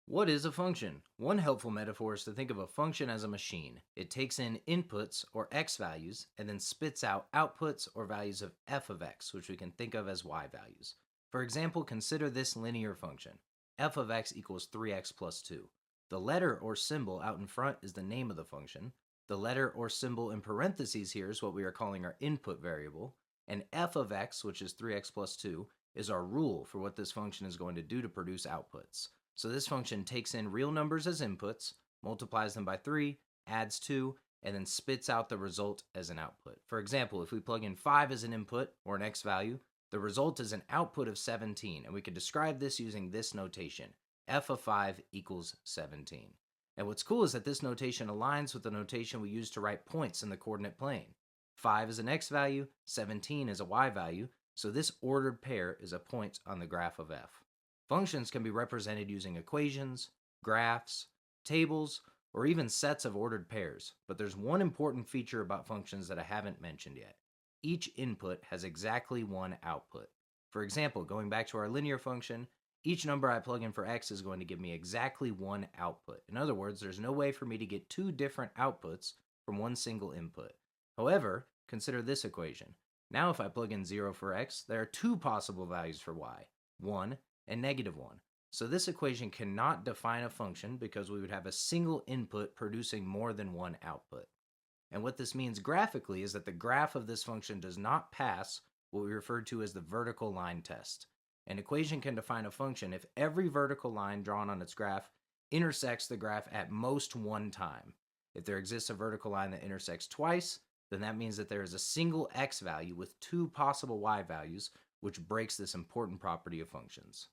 What is a function? One helpful metaphor is to think of a function as a machine. It takes in inputs or x values and then spits out outputs or values of f of x, which we can think of as y values. For example, consider this linear function. F of x equals 3x plus 2. The letter or symbol out in front is the name of the function. The letter or symbol in parentheses here is what we are calling our input variable. And f of x, which is 3x plus 2, is our rule for what this function is going to do to produce outputs. So this function takes in real numbers as inputs, multiplies them by 3, adds 2, and then spits out the result as an output. For example, if we plug in 5 as an input, or an x value, the result is an output of 17, and we could describe this using this notation. F of 5 equals 17. And what's cool is that this notation aligns with the notation we use to write points in the coordinate plane. 5 is an x value, 17 is a y value, so this ordered pair is a point on the graph of f. Functions can be represented using equations, graphs, tables, or even sets of ordered pairs, but there's one important feature about functions that I haven't mentioned yet. Each input has exactly one output. For example, going back to our linear function, each number I plug in for x is going to give me exactly one output. In other words, there's no way for me to get two different outputs from one single input. However, consider this equation. Now if I plug in 0 for x, there are two possible values for y, 1 and -1. So this equation cannot define a function because we would have a single input producing more than one output. And what this means graphically is that the graph of this function does not pass what we refer to as the vertical line test. An equation can define a function if every vertical line drawn on its graph intersects the graph at most one time. If there exists a vertical line that intersects twice, then that means that there is a single x value with two possible y values, which breaks this important property of functions.